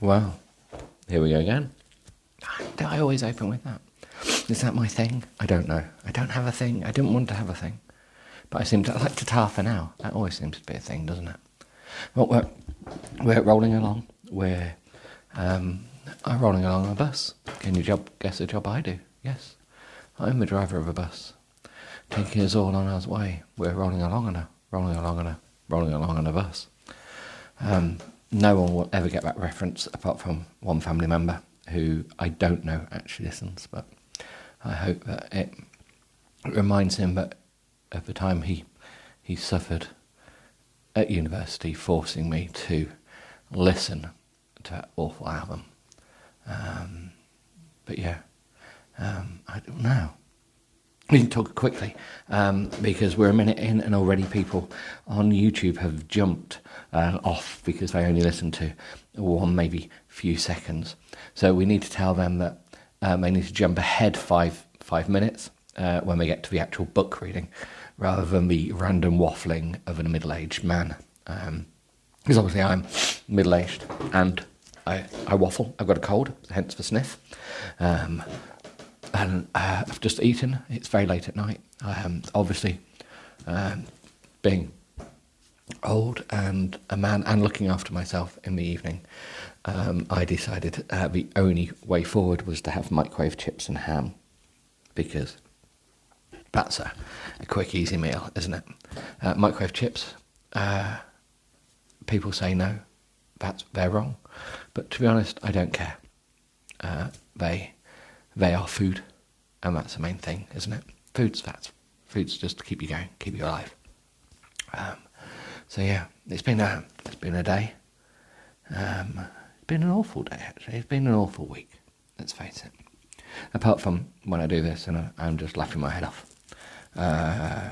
Well, here we go again. Do I always open with that? Is that my thing? I don't know. I don't have a thing. I didn't want to have a thing. But I like to tar for now. That always seems to be a thing, doesn't it? Well, we're rolling along. I'm rolling along on a bus. Can you guess the job I do? Yes. I'm the driver of a bus. Taking us all on our way. We're rolling along on a bus. No one will ever get that reference apart from one family member who I don't know actually listens, but I hope that it reminds him that of the time he suffered at university, forcing me to listen to that awful album. But yeah, I don't know. We can talk quickly because we're a minute in and already people on YouTube have jumped off because they only listen to one, maybe few seconds. So we need to tell them that they need to jump ahead five minutes when we get to the actual book reading, rather than the random waffling of a middle-aged man. Because obviously I'm middle-aged and I waffle. I've got a cold, hence the sniff. And I've just eaten. It's very late at night. Obviously, being old and a man and looking after myself in the evening, I decided the only way forward was to have microwave chips and ham, because that's a quick, easy meal, isn't it? Microwave chips, people say no, they're wrong. But to be honest, I don't care. They are food, and that's the main thing, isn't it? Food's just to keep you going, keep you alive. So yeah, it's been a day. It's been an awful day, actually. It's been an awful week, let's face it. Apart from when I do this and I'm just laughing my head off. I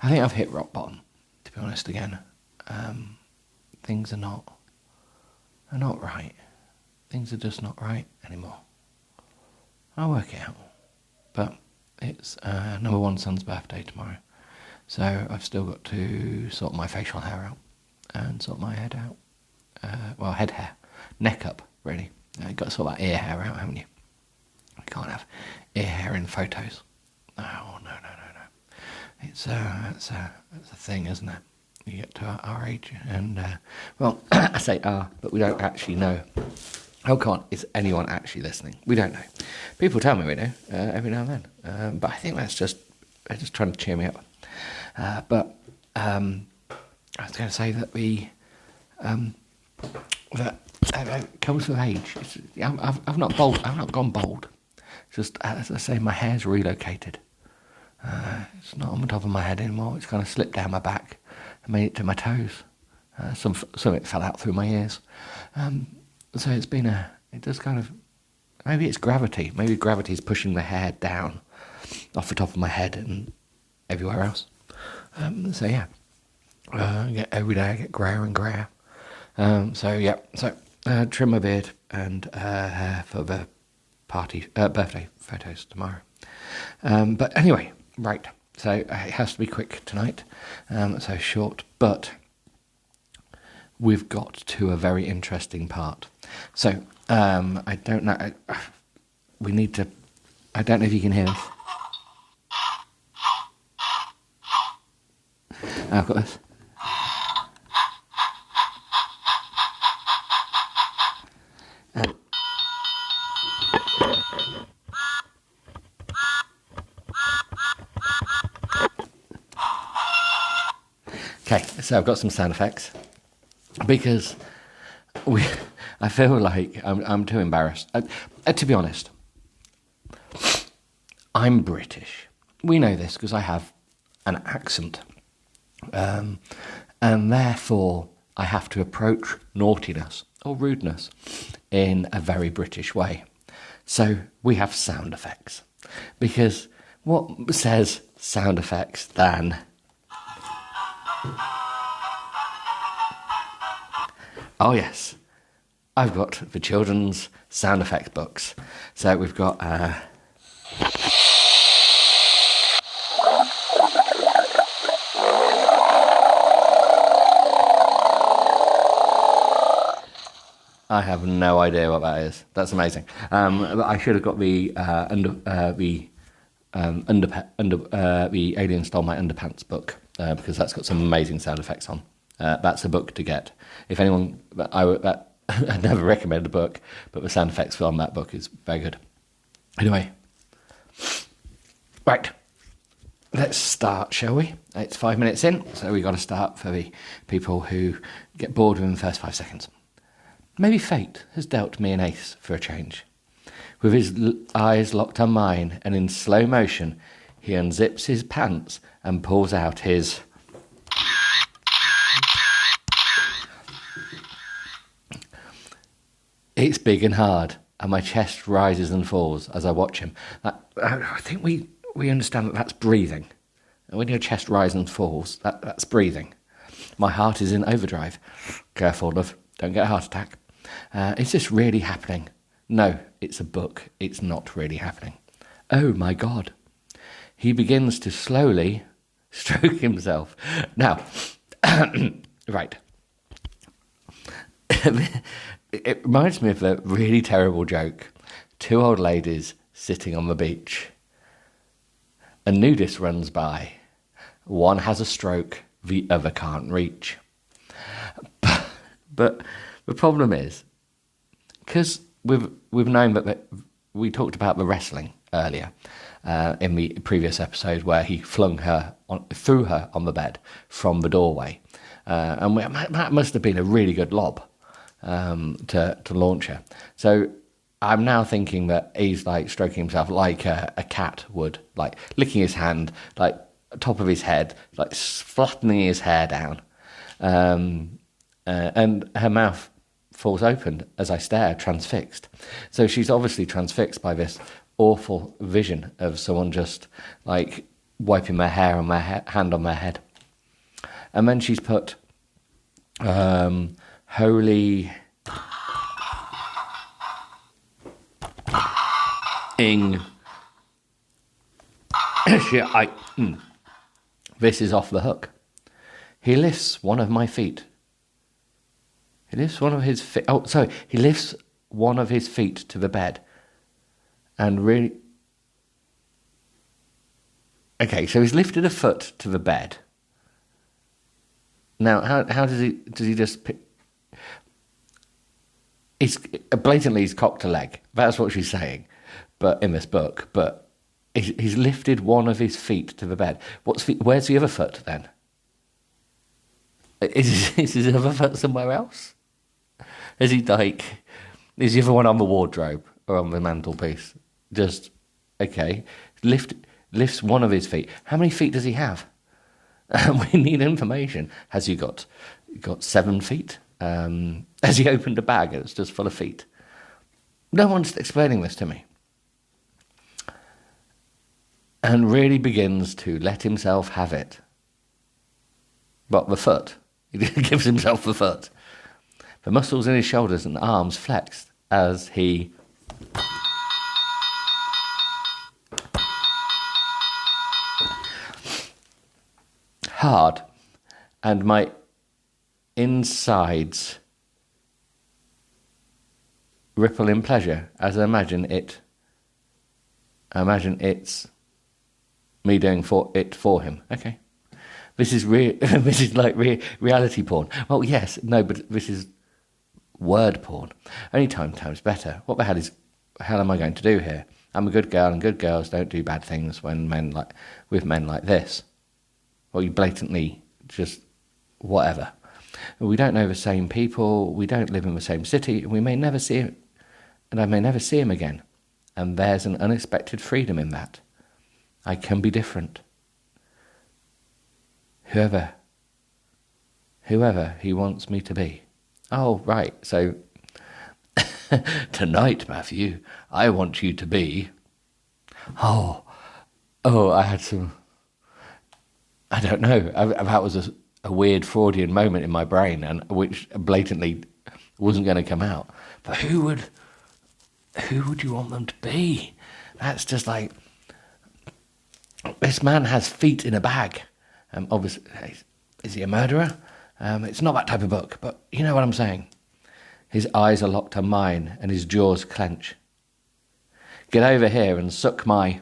think I've hit rock bottom, to be honest, again. Things are not right. Things are just not right anymore. I'll work it out. But it's number one son's birthday tomorrow. So I've still got to sort my facial hair out and sort my head out. Head hair. Neck up, really. You've got to sort that ear hair out, haven't you? You can't have ear hair in photos. Oh, no. It's a thing, isn't it? You get to our age and, I say but we don't actually know. Oh, come on, is anyone actually listening? We don't know. People tell me we do, every now and then. But I think they're just trying to cheer me up. I was going to say that that comes with age. I've not gone bald. Just, as I say, my hair's relocated. It's not on the top of my head anymore. It's kind of slipped down my back and made it to my toes. Some of it fell out through my ears. So it does kind of, maybe it's gravity. Maybe gravity's pushing the hair down off the top of my head and everywhere else. So yeah, every day I get greyer and greyer. So trim my beard and hair for the birthday photos tomorrow. But anyway, right. So it has to be quick tonight. So short, but we've got to a very interesting part. So I don't know. I don't know if you can hear this. I've got this. Okay, so I've got some sound effects because I feel like I'm too embarrassed. To be honest, I'm British. We know this because I have an accent. And therefore I have to approach naughtiness or rudeness in a very British way. So we have sound effects. Because what says sound effects than... Oh yes, I've got the children's sound effects books. So we've got... I have no idea what that is. That's amazing. But I should have got the the Alien Stole My Underpants book because that's got some amazing sound effects on. That's a book to get. If anyone, I'd never recommend a book, but the sound effects on that book is very good. Anyway, right. Let's start, shall we? It's 5 minutes in, so we've got to start for the people who get bored within the first 5 seconds. Maybe fate has dealt me an ace for a change. With his eyes locked on mine, and in slow motion, he unzips his pants and pulls out his... It's big and hard, and my chest rises and falls as I watch him. I think we understand that that's breathing. And when your chest rises and falls, that's breathing. My heart is in overdrive. Careful, love, don't get a heart attack. Is this really happening? No, it's a book. It's not really happening. Oh my God. He begins to slowly stroke himself. Now, right. It reminds me of a really terrible joke. Two old ladies sitting on the beach. A nudist runs by. One has a stroke, the other can't reach. But the problem is, because we've known that we talked about the wrestling earlier in the previous episode where he threw her on the bed from the doorway. And that must have been a really good lob to launch her. So I'm now thinking that he's like stroking himself like a cat would, like licking his hand, like top of his head, like flattening his hair down. And her mouth falls open as I stare, transfixed. So she's obviously transfixed by this awful vision of someone just like wiping their hair on their hand on their head. And then she's put holy this is off the hook. He lifts one of my feet. He lifts one of his feet. Oh, sorry. He lifts one of his feet to the bed, and really. Okay, so he's lifted a foot to the bed. Now, how does he just? He's blatantly he's cocked a leg. That's what she's saying, but in this book, but he's lifted one of his feet to the bed. Where's the other foot then? Is his other foot somewhere else? Is the other one on the wardrobe or on the mantelpiece? Just, okay, lifts one of his feet. How many feet does he have? We need information. Has he got 7 feet? Has he opened a bag and it's just full of feet? No one's explaining this to me. And really begins to let himself have it. But the foot. He gives himself the foot. The muscles in his shoulders and arms flexed as he... hard, and my insides ripple in pleasure as I imagine it's me doing it for him. Okay. This is this is like reality porn. Well, yes, no, but this is word porn. Only times better. What the hell am I going to do here? I'm a good girl, and good girls don't do bad things with men like this. Well, you blatantly just whatever. We don't know the same people. We don't live in the same city, and we may never see him, and I may never see him again. And there's an unexpected freedom in that. I can be different. Whoever he wants me to be. Oh, right, so tonight, Matthew, I want you to be... Oh, I had some... I don't know, that was a weird Freudian moment in my brain, and which blatantly wasn't going to come out. But who would you want them to be? That's just like... This man has feet in a bag. Obviously, is he a murderer? It's not that type of book, but you know what I'm saying. His eyes are locked on mine and his jaws clench. Get over here and suck my...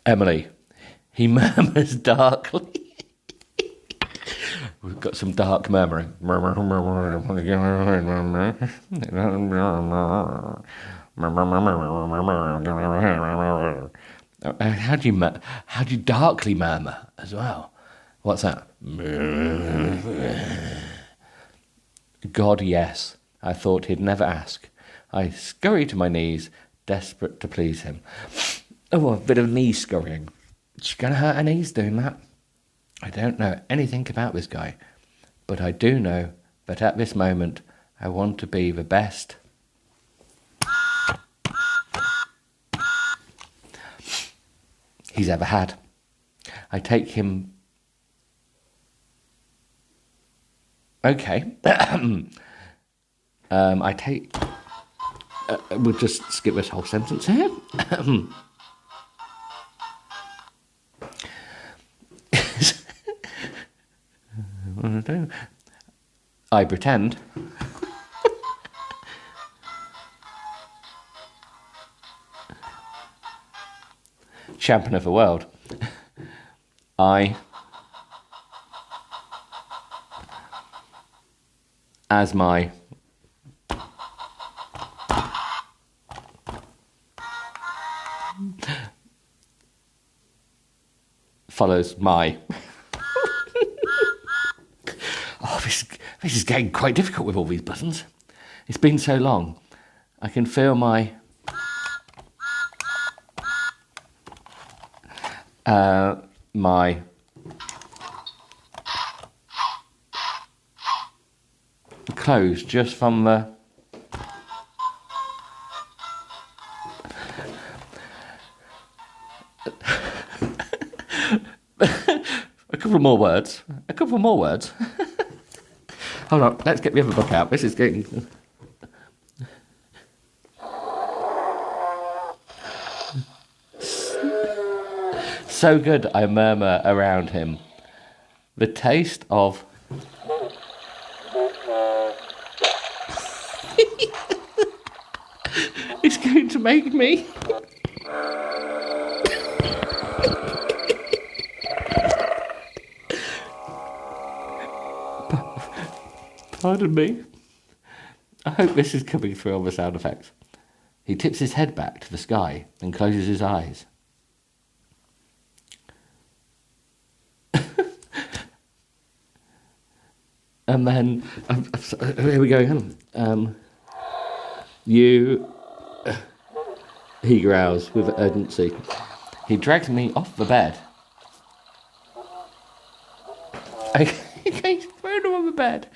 Emily, he murmurs darkly. We've got some dark murmuring. How do you darkly murmur as well? What's that? God, yes. I thought he'd never ask. I scurry to my knees, desperate to please him. Oh, a bit of knee scurrying. She's going to hurt her knees doing that. I don't know anything about this guy, but I do know that at this moment I want to be the best he's ever had. I take him... Okay. I take... we'll just skip this whole sentence here. I pretend. Champion of the world. I, as my follows my... Oh, this is getting quite difficult with all these buttons. It's been so long. I can feel my... my clothes just from the... A couple more words. Hold on, let's get the other book out. This is getting... So good, I murmur around him. The taste of... It's going to make me... Pardon me. I hope this is coming through on the sound effects. He tips his head back to the sky and closes his eyes. And then, here we go again. He growls with urgency. He drags me off the bed. He's thrown him on the bed,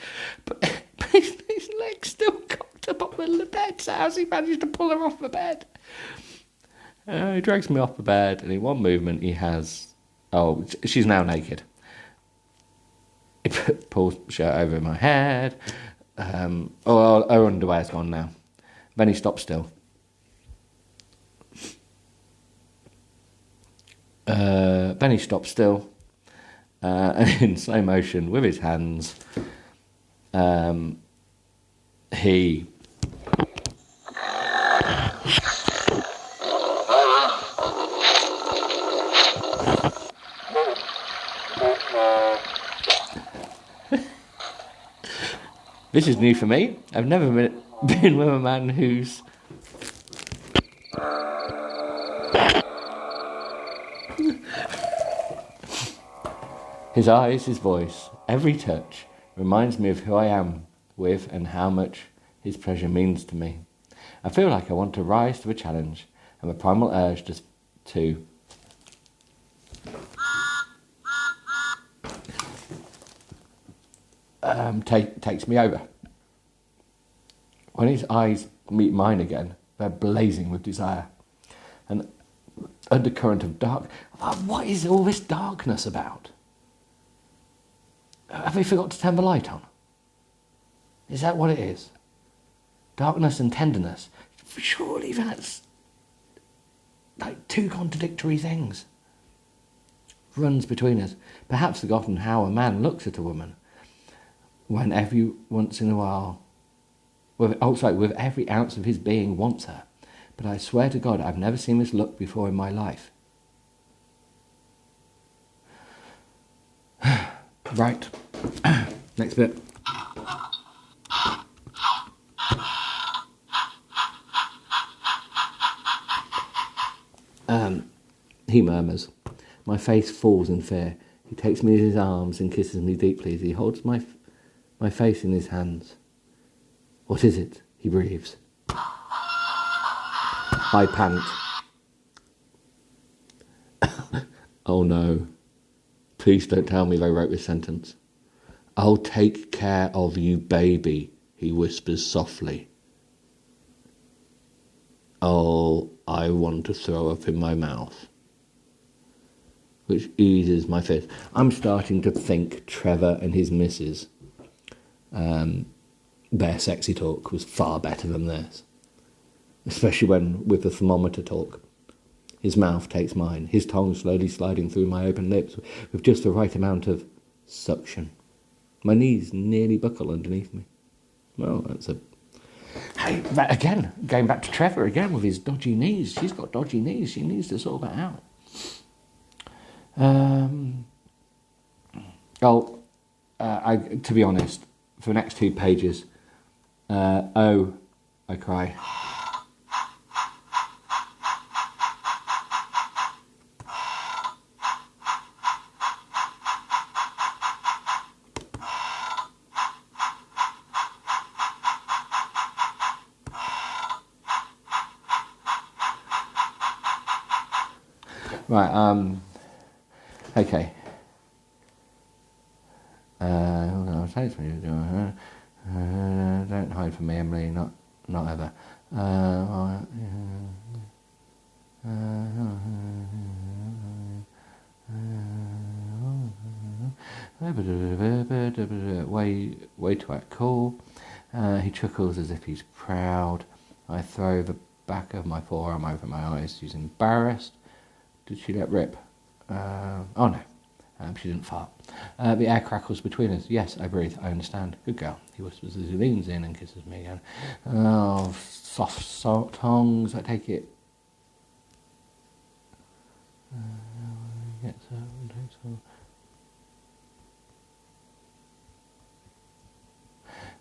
but his leg's still cocked up on the bed, so how's he managed to pull her off the bed? He drags me off the bed, and in one movement he has... Oh, she's now naked. He pulls the shirt over my head. Her underwear's gone now. Then he stops still. And in slow motion, with his hands, he... This is new for me. I've never been with a man who's... His eyes, his voice, every touch reminds me of who I am with and how much his pleasure means to me. I feel like I want to rise to the challenge, and the primal urge just to... takes me over. When his eyes meet mine again, they're blazing with desire. An undercurrent of dark... What is all this darkness about? Have we forgot to turn the light on? Is that what it is? Darkness and tenderness. Surely that's like two contradictory things. Runs between us. Perhaps forgotten how a man looks at a woman when once in a while, with every ounce of his being wants her. But I swear to God, I've never seen this look before in my life. Right. Next bit. He murmurs. My face falls in fear. He takes me in his arms and kisses me deeply as he holds my face in his hands. What is it? He breathes. I pant. Oh no. Please don't tell me they wrote this sentence. I'll take care of you, baby, he whispers softly. Oh, I want to throw up in my mouth, which eases my face. I'm starting to think Trevor and his missus, their sexy talk was far better than this. Especially when, with the thermometer talk, his mouth takes mine, his tongue slowly sliding through my open lips with just the right amount of suction. My knees nearly buckle underneath me. Well, that's a... Hey, again, going back to Trevor again with his dodgy knees. She's got dodgy knees. She needs to sort that out. To be honest, for the next 2 pages, I cry. Right, okay. Don't hide from me, Emily, not ever. Way to act cool. He chuckles as if he's proud. I throw the back of my forearm over my eyes. She's embarrassed. Did she let rip? Oh no, she didn't fart. The air crackles between us. Yes, I breathe. I understand. Good girl. He whispers as he leans in and kisses me again. Oh, soft tongues. I take it.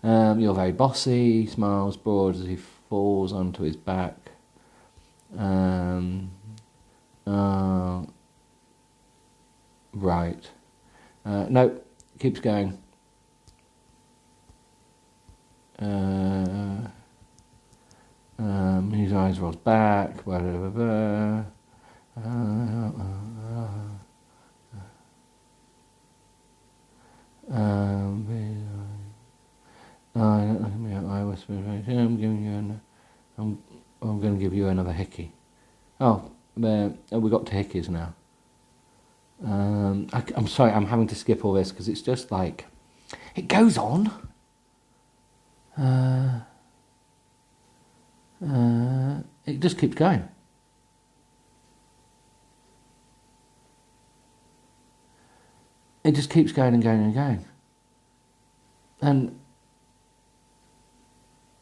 You're very bossy. He smiles broad as he falls onto his back. Right. No, keeps going. His eyes rolls back. Blah, blah, blah, I whisper, I'm going to give you another hickey. Oh, we got to hickeys now. I'm sorry, I'm having to skip all this because it's just like, it goes on. It just keeps going. It just keeps going and going and going. And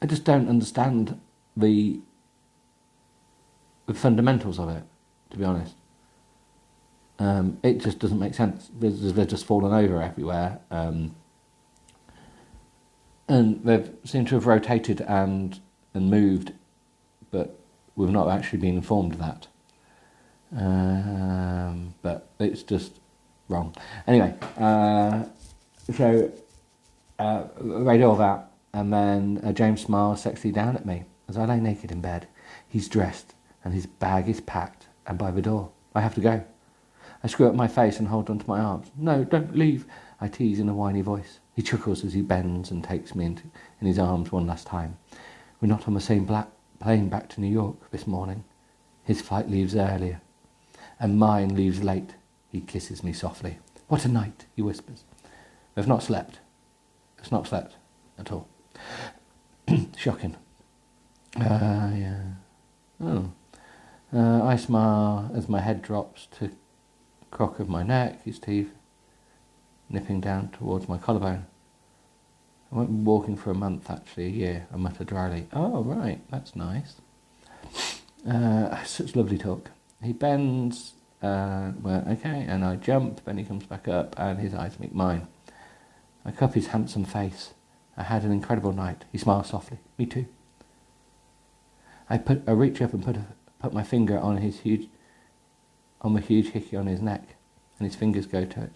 I just don't understand the fundamentals of it, to be honest. It just doesn't make sense. They're just fallen over everywhere. And they've seemed to have rotated and moved, but we've not actually been informed of that. But it's just wrong. Anyway, so they do all that, and then James smiles sexily down at me as I lay naked in bed. He's dressed, and his bag is packed, and by the door. I have to go. I screw up my face and hold onto my arms. No, don't leave, I tease in a whiny voice. He chuckles as he bends and takes me in his arms one last time. We're not on the same plane back to New York this morning. His flight leaves earlier, and mine leaves late. He kisses me softly. What a night, he whispers. We've not slept. It's not slept at all. Shocking. Yeah. Oh. I smile as my head drops to crook of my neck, his teeth nipping down towards my collarbone. I won't be walking for a month, actually, a year, I mutter dryly. Oh, right, that's nice. Such lovely talk. He bends, okay, and I jump, then he comes back up, and his eyes meet mine. I cup his handsome face. I had an incredible night. He smiles softly. Me too. I reach up and put my finger on the huge hickey on his neck, and his fingers go to it.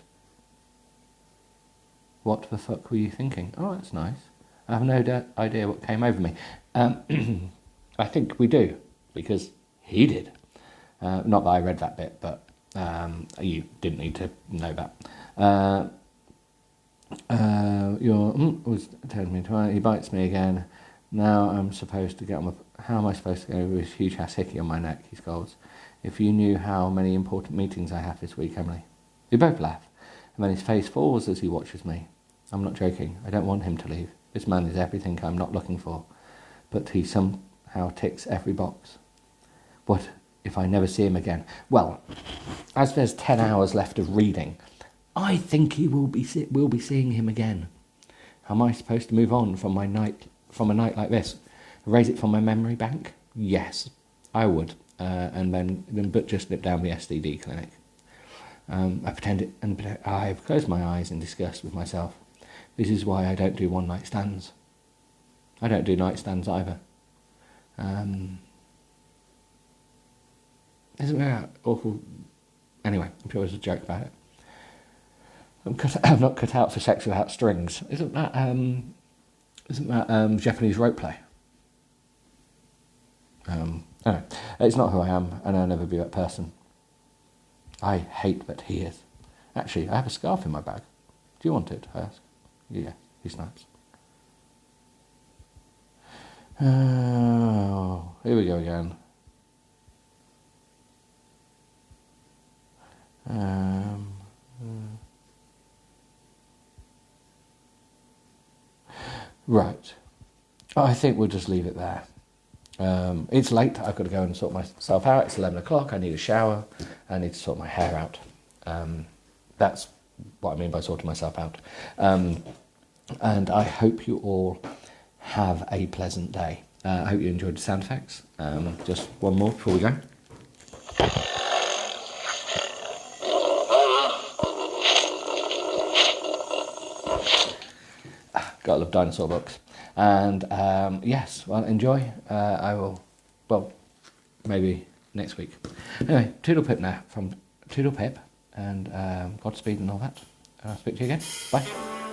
What the fuck were you thinking? Oh, that's nice. I have no idea what came over me. I think we do, because he did. Not that I read that bit, but you didn't need to know that. Was telling me to. He bites me again. Now I'm supposed to get on. How am I supposed to go with this huge ass hickey on my neck? He scolds. If you knew how many important meetings I have this week, Emily. We both laugh, and then his face falls as he watches me. I'm not joking. I don't want him to leave. This man is everything I'm not looking for, but he somehow ticks every box. What if I never see him again? Well, as there's 10 hours left of reading, I think we'll be seeing him again. How am I supposed to move on from a night like this? Erase it from my memory bank? Yes, I would. But just nip down the STD clinic. I've closed my eyes in disgust with myself. This is why I don't do one-night stands. I don't do night stands either. Isn't that awful? Anyway, I'm sure there's a joke about it. I'm not cut out for sex without strings. Isn't that Japanese rope play? Anyway, it's not who I am, and I'll never be that person. I hate that he is. Actually, I have a scarf in my bag. Do you want it? I ask. Yeah, he snaps. Oh, here we go again. Right. I think we'll just leave it there. It's late. I've got to go and sort myself out. It's 11 o'clock. I need a shower. I need to sort my hair out. That's what I mean by sorting myself out. And I hope you all have a pleasant day. I hope you enjoyed the sound effects. Just one more before we go. Gotta love dinosaur books. And yes, well, enjoy. I will, well, maybe next week. Anyway, Toodle Pip now from Toodle Pip, and Godspeed and all that. I'll speak to you again. Bye.